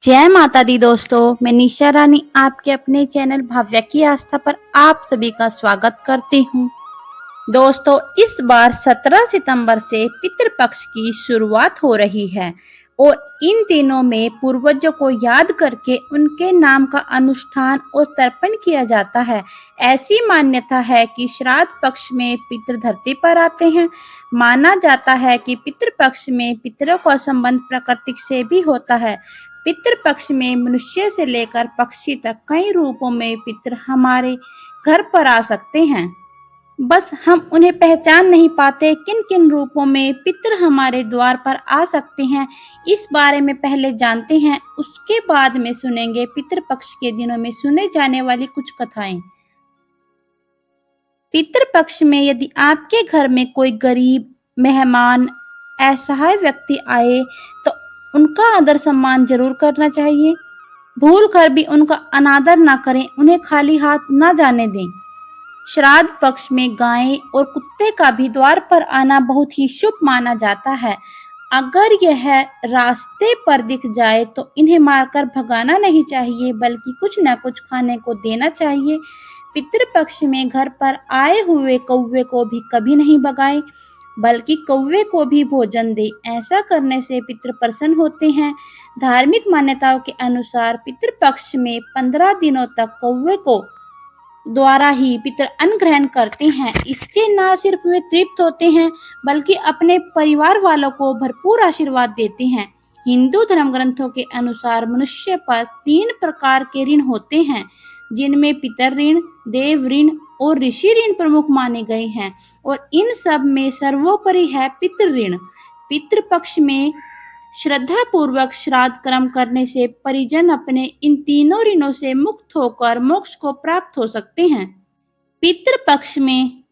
जय माता दी दोस्तों, मैं निशा रानी आपके अपने चैनल भव्या की आस्था पर आप सभी का स्वागत करती हूँ। दोस्तों, इस बार 17 सितंबर से पितृपक्ष की शुरुआत हो रही है और इन दिनों में पूर्वजों को याद करके उनके नाम का अनुष्ठान और तर्पण किया जाता है। ऐसी मान्यता है कि श्राद्ध पक्ष में पितृ धरती पर आते हैं। माना जाता है कि पितृपक्ष में पितरों का संबंध प्रकृति से भी होता है। पितृपक्ष में मनुष्य से लेकर पक्षी तक कई रूपों में पितृ हमारे घर पर आ सकते हैं। बस हम उन्हें पहचान नहीं पाते। किन किन रूपों में पितृ हमारे द्वार पर आ सकते हैं, इस बारे में पहले जानते हैं, उसके बाद में सुनेंगे पितृपक्ष के दिनों में सुने जाने वाली कुछ कथाएं। पितृपक्ष में यदि आपके घर में कोई गरीब, मेहमान, असहाय व्यक्ति आए तो उनका आदर सम्मान जरूर करना चाहिए। भूल कर भी उनका अनादर ना करें, उन्हें खाली हाथ ना जाने दें। श्राद्ध पक्ष में गाय और कुत्ते का भी द्वार पर आना बहुत ही शुभ माना जाता है। अगर यह रास्ते पर दिख जाए तो इन्हें मारकर भगाना नहीं चाहिए, बल्कि कुछ न कुछ खाने को देना चाहिए। पितृपक्ष में घर पर आए हुए कौवे को भी कभी नहीं भगाएं, बल्कि कौवे को भी भोजन दे। ऐसा करने से पितृ प्रसन्न होते हैं। धार्मिक मान्यताओं के अनुसार पितृपक्ष में 15 दिनों तक कौवे को द्वारा ही पितृ अन्न ग्रहण करते हैं। इससे न सिर्फ वे तृप्त होते हैं, बल्कि अपने परिवार वालों को भरपूर आशीर्वाद देते हैं। हिंदू धर्म ग्रंथों के अनुसार मनुष्य पर 3 प्रकार के ऋण होते हैं, जिनमें पितर ऋण, देव ऋण और ऋषि ऋण प्रमुख माने गए हैं, और इन सब में सर्वोपरि है पितृ ऋण। पितृपक्ष में श्रद्धा पूर्वक श्राद्ध कर्म करने से परिजन अपने इन तीनों ऋणों से मुक्त होकर मोक्ष को प्राप्त हो सकते हैं। पितृपक्ष में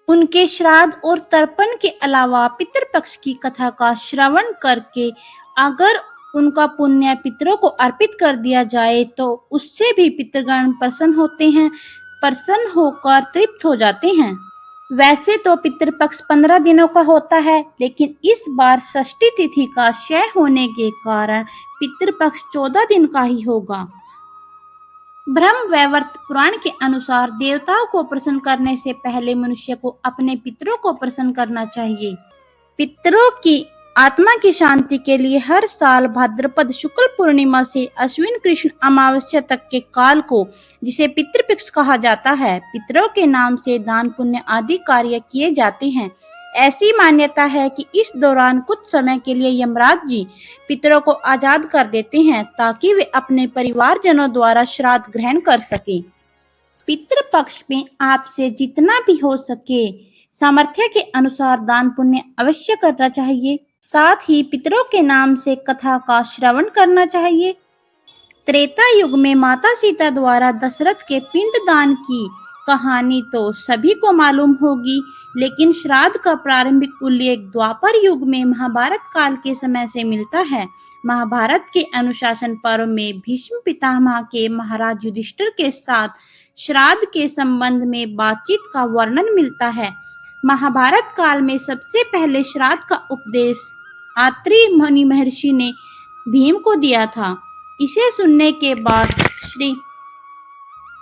उनके श्राद्ध और तर्पण के अलावा पितृपक्ष की कथा का श्रवण करके अगर उनका पुण्य पितरों को अर्पित कर दिया जाए तो उससे भी पितृगण प्रसन्न होते हैं, प्रसन्न होकर तृप्त हो जाते हैं। वैसे तो पितृपक्ष 15 दिनों का होता है, लेकिन इस बार षष्ठी तिथि का क्षय होने के कारण पितृपक्ष 14 दिन का ही होगा। ब्रह्म वैवर्त पुराण के अनुसार देवताओं को प्रसन्न करने से पहले मनुष्य को अपने पितरों को प्रसन्न करना चाहिए। पितरों की आत्मा की शांति के लिए हर साल भाद्रपद शुक्ल पूर्णिमा से अश्विन कृष्ण अमावस्या तक के काल को, जिसे पितृपक्ष कहा जाता है, पितरों के नाम से दान पुण्य आदि कार्य किए जाते हैं। ऐसी मान्यता है कि इस दौरान कुछ समय के लिए यमराज जी पितरों को आजाद कर देते हैं, ताकि वे अपने परिवारजनों द्वारा श्राद्ध ग्रहण कर सके। पितृपक्ष में आपसे जितना भी हो सके सामर्थ्य के अनुसार दान पुण्य अवश्य करना चाहिए। साथ ही पितरों के नाम से कथा का श्रवण करना चाहिए। त्रेता युग में माता सीता द्वारा दशरथ के पिंडदान की कहानी तो सभी को मालूम होगी, लेकिन श्राद्ध का प्रारंभिक उल्लेख द्वापर युग में महाभारत काल के समय से मिलता है। महाभारत के अनुशासन पर्व में भीष्म पितामह के महाराज युधिष्ठिर के साथ श्राद्ध के संबंध में बातचीत का वर्णन मिलता है। महाभारत काल में सबसे पहले श्राद्ध का उपदेश आत्रि मुनि महर्षि ने भीम को दिया था। इसे सुनने के बाद श्री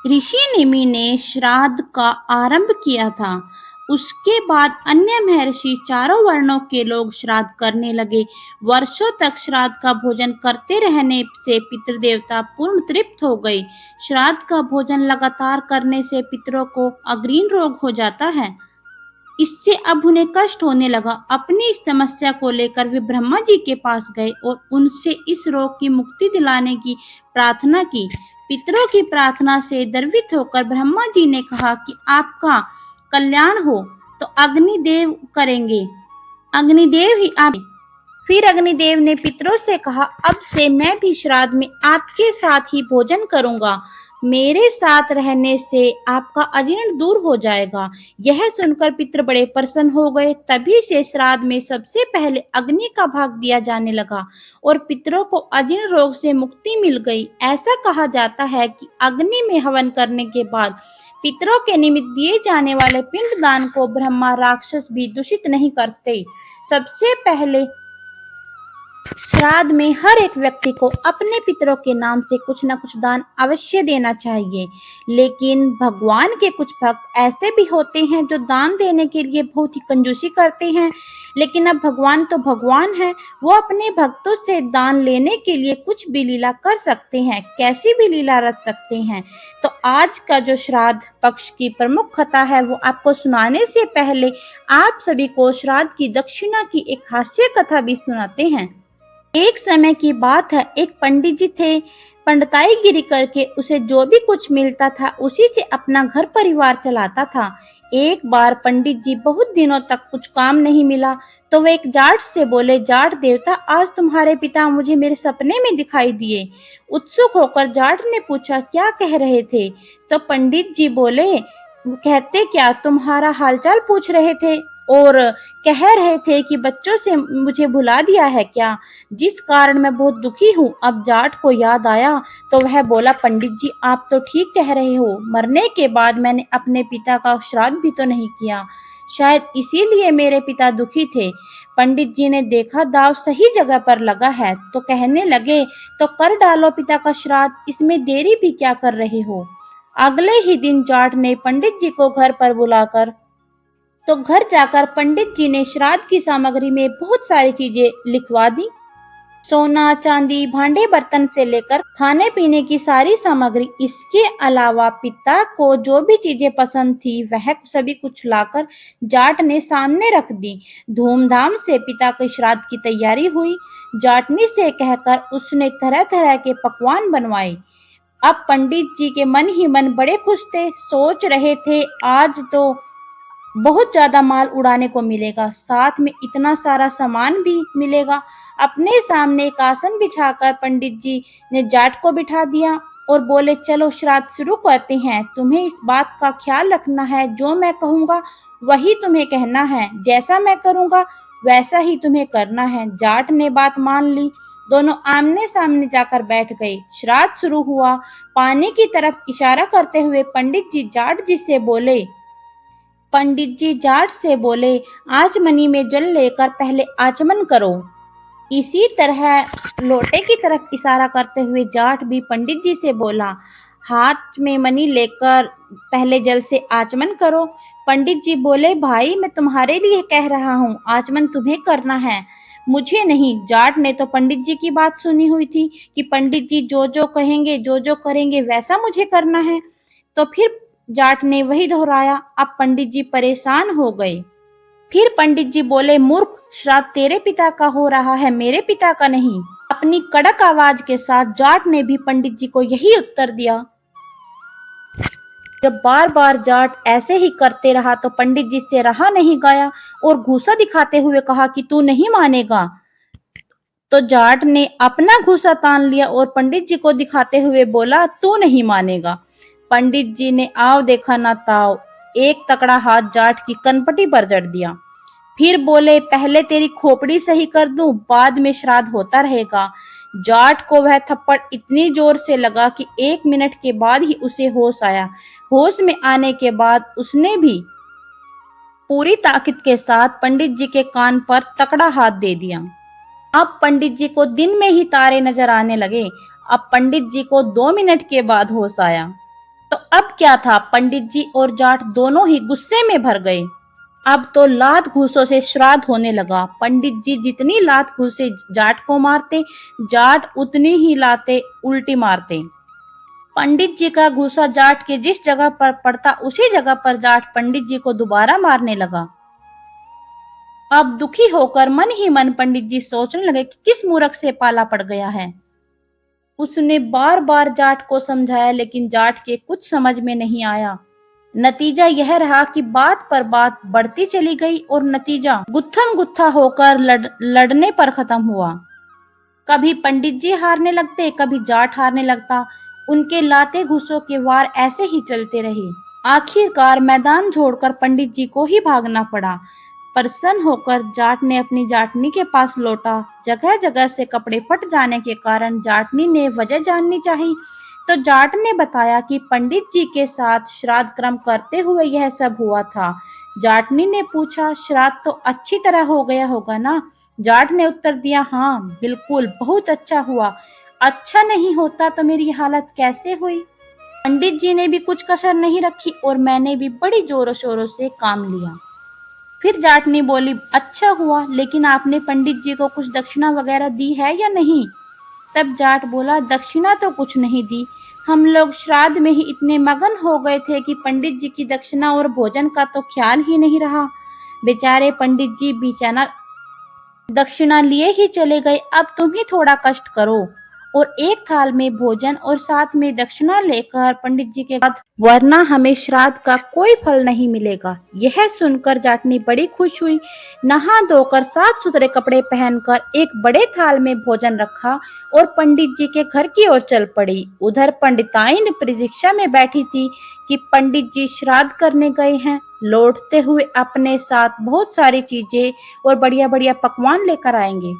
ऋषि निमि ने श्राद्ध का आरंभ किया था। उसके बाद अन्य महर्षि चारों वर्णों के लोग श्राद्ध करने लगे। वर्षों तक श्राद्ध का भोजन करते रहने से पितृदेवता पूर्ण तृप्त हो गए। श्राद्ध का भोजन लगातार करने से पितरों को अग्रीण रोग हो जाता है। इससे अब उन्हें कष्ट होने लगा। अपनी इस समस्या को लेकर वे ब्रह्मा जी के पास गए और उनसे इस रोग की मुक्ति दिलाने की प्रार्थना की। पितरों की प्रार्थना से द्रवित होकर ब्रह्मा जी ने कहा कि आपका कल्याण हो तो अग्निदेव करेंगे, अग्निदेव ही आप। फिर अग्निदेव ने पितरों से कहा, अब से मैं भी श्राद्ध में आपके साथ ही भोजन करूंगा। मेरे साथ रहने से आपका अजीर्ण दूर हो जाएगा। यह सुनकर पितृ बड़े प्रसन्न हो गए। तभी से श्राद्ध में सबसे पहले अग्नि का भाग दिया जाने लगा और पितरों को अजीर्ण रोग से मुक्ति मिल गई। ऐसा कहा जाता है कि अग्नि में हवन करने के बाद पितरों के निमित्त दिए जाने वाले पिंडदान को ब्रह्मा राक्षस भी दूषित नहीं करते। सबसे पहले श्राद्ध में हर एक व्यक्ति को अपने पितरों के नाम से कुछ न कुछ दान अवश्य देना चाहिए, लेकिन भगवान के कुछ भक्त ऐसे भी होते हैं जो दान देने के लिए बहुत ही कंजूसी करते हैं। लेकिन अब भगवान तो भगवान है, वो अपने भक्तों से दान लेने के लिए कुछ भी लीला कर सकते हैं, कैसी भी लीला रच सकते हैं। तो आज का जो श्राद्ध पक्ष की प्रमुख कथा है वो आपको सुनाने से पहले आप सभी को श्राद्ध की दक्षिणा की एक हास्य कथा भी सुनाते हैं। एक समय की बात है, एक पंडित जी थे। पंडिताईगिरी करके उसे जो भी कुछ मिलता था उसी से अपना घर परिवार चलाता था। एक बार पंडित जी बहुत दिनों तक कुछ काम नहीं मिला तो वे एक जाट से बोले, जाट देवता, आज तुम्हारे पिता मुझे मेरे सपने में दिखाई दिए। उत्सुक होकर जाट ने पूछा, क्या कह रहे थे? तो पंडित जी बोले, कहते क्या, तुम्हारा हालचाल पूछ रहे थे और कह रहे थे कि बच्चों से मुझे भुला दिया है क्या, जिस कारण मैं बहुत दुखी हूँ। अब जाट को याद आया तो वह बोला, पंडित जी आप तो ठीक कह रहे हो, मरने के बाद मैंने अपने पिता का श्राद्ध भी तो नहीं किया, शायद इसीलिए मेरे पिता दुखी थे। पंडित जी ने देखा दाव सही जगह पर लगा है तो कहने लगे, तो कर डालो पिता का श्राद्ध, इसमें देरी भी क्या कर रहे हो। अगले ही दिन जाट ने पंडित जी को घर पर बुलाकर घर जाकर पंडित जी ने श्राद्ध की सामग्री में बहुत सारी चीजें लिखवा दी। सोना चांदी भांडे बर्तन से लेकर खाने पीने की सारी सामग्री, इसके अलावा पिता को जो भी चीजें पसंद थी वह सभी कुछ लाकर जाट ने सामने रख दी। धूमधाम से पिता के श्राद्ध की तैयारी हुई। जाटनी से कहकर उसने तरह तरह के पकवान बनवाए। अब पंडित जी के मन ही मन बड़े खुश थे, सोच रहे थे आज तो बहुत ज्यादा माल उड़ाने को मिलेगा, साथ में इतना सारा सामान भी मिलेगा। अपने सामने एक आसन बिछाकर पंडित जी ने जाट को बिठा दिया और बोले, चलो श्राद्ध शुरू करते हैं। तुम्हें इस बात का ख्याल रखना है, जो मैं कहूँगा वही तुम्हें कहना है, जैसा मैं करूँगा वैसा ही तुम्हें करना है। जाट ने बात मान ली। दोनों आमने सामने जाकर बैठ गए। श्राद्ध शुरू हुआ। पानी की तरफ इशारा करते हुए पंडित जी जाट जी से बोले, पंडित जी जाट से बोले, आचमनी में जल लेकर पहले आचमन करो। इसी तरह लोटे की तरफ इशारा करते हुए जाट भी पंडित जी से बोला, हाथ में मनी लेकर पहले जल से आचमन करो। पंडित जी बोले, भाई मैं तुम्हारे लिए कह रहा हूँ, आचमन तुम्हें करना है, मुझे नहीं। जाट ने तो पंडित जी की बात सुनी हुई थी कि पंडित जी जो जो कहेंगे जो जो करेंगे वैसा मुझे करना है, तो फिर जाट ने वही दोहराया। अब पंडित जी परेशान हो गए। फिर पंडित जी बोले, मूर्ख, श्राद्ध तेरे पिता का हो रहा है, मेरे पिता का नहीं। अपनी कड़क आवाज के साथ जाट ने भी पंडित जी को यही उत्तर दिया। जब बार बार जाट ऐसे ही करते रहा तो पंडित जी से रहा नहीं गया और गुस्सा दिखाते हुए कहा कि तू नहीं मानेगा। तो जाट ने अपना गुस्सा तान लिया और पंडित जी को दिखाते हुए बोला, तू नहीं मानेगा। पंडित जी ने आव देखा ना ताव, एक तकड़ा हाथ जाट की कनपटी पर जड़ दिया। फिर बोले, पहले तेरी खोपड़ी सही कर दूं, बाद में श्राद्ध होता रहेगा। जाट को वह थप्पड़ इतनी जोर से लगा कि 1 मिनट के बाद ही उसे होश आया। होश में आने के बाद उसने भी पूरी ताकत के साथ पंडित जी के कान पर तकड़ा हाथ दे दिया। अब पंडित जी को दिन में ही तारे नजर आने लगे। अब पंडित जी को 2 मिनट के बाद होश आया। तो अब क्या था, पंडित जी और जाट दोनों ही गुस्से में भर गए। अब तो लात घूसों से श्राद्ध होने लगा। पंडित जी जितनी लात घूसे जाट को मारते, जाट उतनी ही लाते उल्टी मारते। पंडित जी का गुस्सा जाट के जिस जगह पर पड़ता उसी जगह पर जाट पंडित जी को दोबारा मारने लगा। अब दुखी होकर मन ही मन पंडित जी सोचने लगे कि किस मूर्ख से पाला पड़ गया है। उसने बार बार जाट को समझाया लेकिन जाट के कुछ समझ में नहीं आया। नतीजा यह रहा कि बात पर बात बढ़ती चली गई और नतीजा गुत्थम गुत्था होकर लड़ने पर खत्म हुआ। कभी पंडित जी हारने लगते, कभी जाट हारने लगता। उनके लाते घुसों के वार ऐसे ही चलते रहे। आखिरकार मैदान छोड़कर पंडित जी को ही भागना पड़ा। प्रसन्न होकर जाट ने अपनी जाटनी के पास लौटा। जगह जगह से कपड़े फट जाने के कारण जाटनी ने वजह जाननी चाहिए तो जाट ने बताया कि पंडित जी के साथ श्राद्ध क्रम करते हुए यह सब हुआ था। जाटनी ने पूछा, श्राद्ध तो अच्छी तरह हो गया होगा ना? जाट ने उत्तर दिया, हाँ बिल्कुल, बहुत अच्छा हुआ। अच्छा नहीं होता तो मेरी हालत कैसे हुई। पंडित जी ने भी कुछ कसर नहीं रखी और मैंने भी बड़ी जोरों शोरों से काम लिया। फिर जाटनी बोली, अच्छा हुआ, लेकिन आपने पंडित जी को कुछ दक्षिणा वगैरह दी है या नहीं। तब जाट बोला, दक्षिणा तो कुछ नहीं दी, हम लोग श्राद्ध में ही इतने मगन हो गए थे कि पंडित जी की दक्षिणा और भोजन का तो ख्याल ही नहीं रहा। बेचारे पंडित जी बेचारा दक्षिणा लिए ही चले गए, अब तुम ही थोड़ा कष्ट करो और एक थाल में भोजन और साथ में दक्षिणा लेकर पंडित जी के बाद, वरना हमें श्राद्ध का कोई फल नहीं मिलेगा। यह सुनकर जाटनी बड़ी खुश हुई, नहा धोकर साफ सुथरे कपड़े पहनकर एक बड़े थाल में भोजन रखा और पंडित जी के घर की ओर चल पड़ी। उधर पंडिताइन प्रतीक्षा में बैठी थी कि पंडित जी श्राद्ध करने गए हैं, लौटते हुए अपने साथ बहुत सारी चीजें और बढ़िया बढ़िया पकवान लेकर आएंगे।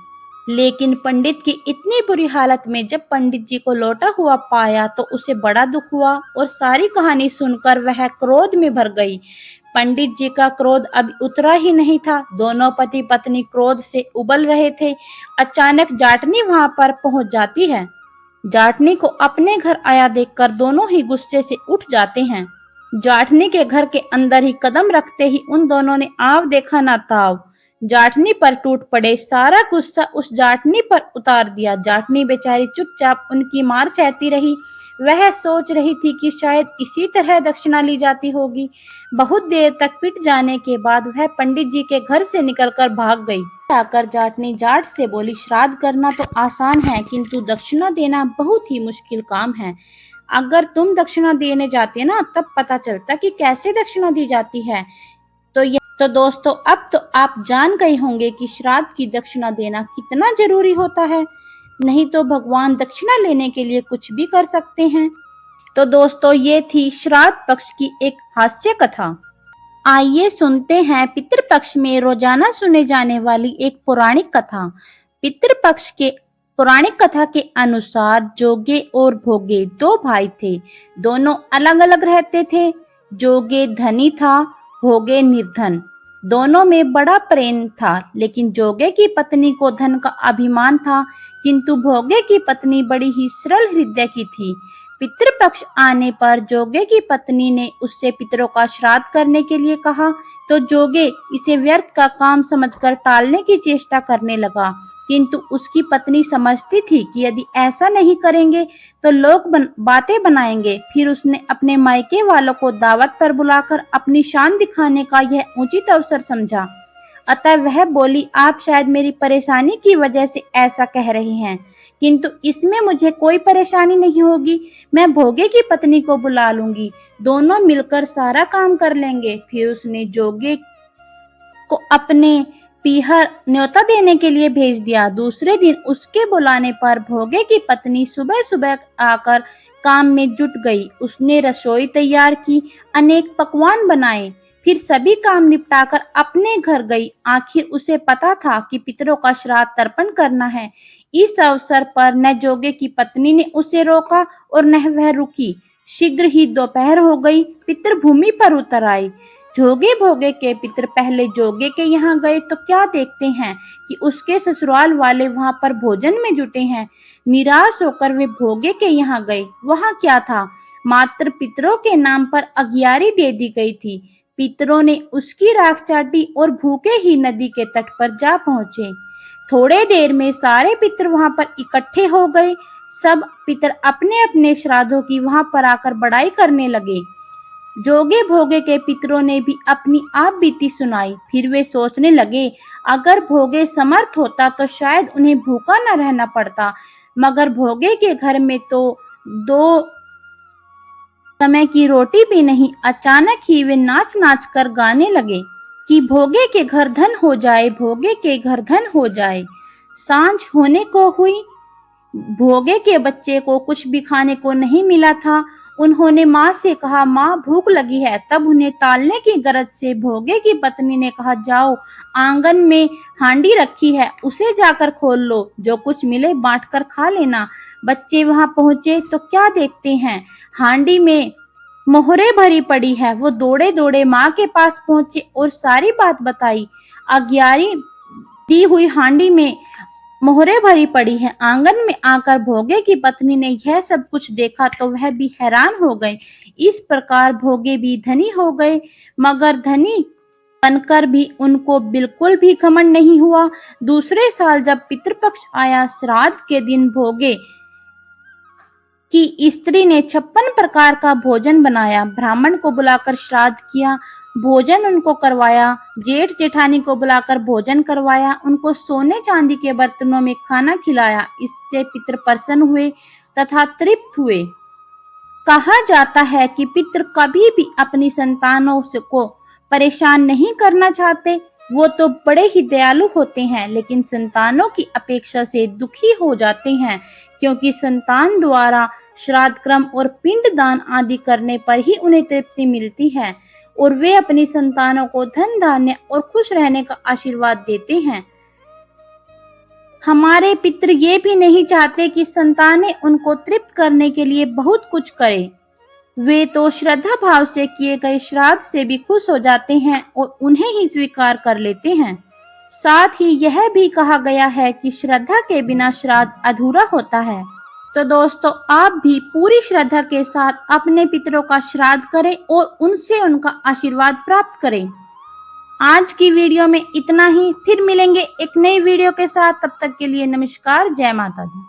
लेकिन पंडित की इतनी बुरी हालत में जब पंडित जी को लौटा हुआ पाया तो उसे बड़ा दुख हुआ और सारी कहानी सुनकर वह क्रोध में भर गई। पंडित जी का क्रोध अब उतरा ही नहीं था, दोनों पति पत्नी क्रोध से उबल रहे थे। अचानक जाटनी वहां पर पहुंच जाती है। जाटनी को अपने घर आया देखकर दोनों ही गुस्से से उठ जाते हैं। जाटनी के घर के अंदर ही कदम रखते ही उन दोनों ने आव देखा ना ताव, जाटनी पर टूट पड़े, सारा गुस्सा उस जाटनी पर उतार दिया। जाटनी बेचारी चुपचाप उनकी मार सहती रही। वह सोच रही थी कि शायद इसी तरह दक्षिणा ली जाती होगी। बहुत देर तक पिट जाने के बाद वह पंडित जी के घर से निकलकर भाग गई। आकर जाटनी जाट से बोली, श्राद्ध करना तो आसान है किंतु दक्षिणा देना बहुत ही मुश्किल काम है। अगर तुम दक्षिणा देने जाते ना तब पता चलता कि कैसे दक्षिणा दी जाती है। तो दोस्तों, अब तो आप जान गए होंगे कि श्राद्ध की दक्षिणा देना कितना जरूरी होता है। नहीं तो भगवान दक्षिणा लेने के लिए कुछ भी कर सकते हैं। तो दोस्तों, ये थी श्राद्ध पक्ष की एक हास्य कथा। आइए सुनते हैं पितृपक्ष में रोजाना सुने जाने वाली एक पौराणिक कथा। पितृपक्ष के पौराणिक कथा के अनुसार जोगे और भोगे दो भाई थे। दोनों अलग अलग रहते थे। जोगे धनी था, भोगे निर्धन। दोनों में बड़ा प्रेम था, लेकिन जोगे की पत्नी को धन का अभिमान था, किंतु भोगे की पत्नी बड़ी ही सरल हृदय की थी। पितृपक्ष आने पर जोगे की पत्नी ने उससे पितरों का श्राद्ध करने के लिए कहा, तो जोगे इसे व्यर्थ का काम समझकर टालने की चेष्टा करने लगा, किंतु उसकी पत्नी समझती थी कि यदि ऐसा नहीं करेंगे तो लोग बातें बनाएंगे। फिर उसने अपने मायके वालों को दावत पर बुलाकर अपनी शान दिखाने का यह उचित अवसर समझा। अतः वह बोली, आप शायद मेरी परेशानी की वजह से ऐसा कह रहे हैं, किंतु इसमें मुझे कोई परेशानी नहीं होगी। मैं भोगे की पत्नी को बुला लूंगी, दोनों मिलकर सारा काम कर लेंगे। फिर उसने जोगे को अपने पीहर न्योता देने के लिए भेज दिया। दूसरे दिन उसके बुलाने पर भोगे की पत्नी सुबह सुबह आकर काम में जुट गई। उसने रसोई तैयार की, अनेक पकवान बनाए, फिर सभी काम निपटाकर अपने घर गई। आखिर उसे पता था कि पितरों का श्राद्ध तर्पण करना है। इस अवसर पर न जोगे की पत्नी ने उसे रोका और न वह रुकी। शीघ्र ही दोपहर हो गई। पितर भूमि पर उतर आए। जोगे भोगे के पितर पहले जोगे के यहाँ गए तो क्या देखते हैं कि उसके ससुराल वाले वहां पर भोजन में जुटे हैं। निराश होकर वे भोगे के यहाँ गए। वहां क्या था, मात्र पितरों के नाम पर अगियारी दे दी गई थी। पितरों ने उसकी राख चाटी और भूखे ही नदी के तट पर जा पहुंचे। थोड़े देर में सारे पितर वहां पर इकट्ठे हो गए। सब पितर अपने अपने श्राद्धों की वहां पर आकर बड़ाई करने लगे। जोगे भोगे के पितरों ने भी अपनी आप बीती सुनाई। फिर वे सोचने लगे, अगर भोगे समर्थ होता तो शायद उन्हें भूखा न रहना पड़ता, मगर भोगे के घर में तो 2 समय की रोटी भी नहीं। अचानक ही वे नाच नाच कर गाने लगे कि भोगे के घर धन हो जाए, भोगे के घर धन हो जाए। सांझ होने को हुई। भोगे के बच्चे को कुछ भी खाने को नहीं मिला था। उन्होंने माँ से कहा, माँ भूख लगी है। तब उन्हें टालने की गरज से भोगे की पत्नी ने कहा, जाओ, आंगन में हांडी रखी है, उसे जाकर खोल लो, जो कुछ मिले बांट कर खा लेना। बच्चे वहां पहुंचे तो क्या देखते हैं, हांडी में मोहरे भरी पड़ी है। वो दौड़े दौड़े माँ के पास पहुंचे और सारी बात बताई। अगियारी दी हुई हांडी में मोहरे भरी पड़ी है। आंगन में आकर भोगे की पत्नी ने यह सब कुछ देखा तो वह भी हैरान हो गई। इस प्रकार भोगे भी धनी हो गए, मगर धनी बनकर भी उनको बिल्कुल भी घमंड नहीं हुआ। दूसरे साल जब पितृपक्ष आया, श्राद्ध के दिन भोगे की स्त्री ने 56 प्रकार का भोजन बनाया, ब्राह्मण को बुलाकर श्राद्ध किया, भोजन उनको करवाया, जेठ जेठानी को बुलाकर भोजन करवाया, उनको सोने चांदी के बर्तनों में खाना खिलाया। इससे पितृ प्रसन्न हुए तथा तृप्त हुए। कहा जाता है कि पितृ कभी भी अपनी संतानों को परेशान नहीं करना चाहते। वो तो बड़े ही दयालु होते हैं, लेकिन संतानों की अपेक्षा से दुखी हो जाते हैं, क्योंकि संतान द्वारा श्राद्ध क्रम और पिंडदान आदि करने पर ही उन्हें तृप्ति मिलती है और वे अपनी संतानों को धन धान्य और खुश रहने का आशीर्वाद देते हैं। हमारे पितृ ये भी नहीं चाहते कि संतानें उनको तृप्त करने के लिए बहुत कुछ करें। वे तो श्रद्धा भाव से किए गए श्राद्ध से भी खुश हो जाते हैं और उन्हें ही स्वीकार कर लेते हैं। साथ ही यह भी कहा गया है कि श्रद्धा के बिना श्राद्ध अधूरा होता है। तो दोस्तों, आप भी पूरी श्रद्धा के साथ अपने पितरों का श्राद्ध करें और उनसे उनका आशीर्वाद प्राप्त करें। आज की वीडियो में इतना ही, फिर मिलेंगे एक नई वीडियो के साथ। तब तक के लिए नमस्कार, जय माता दी।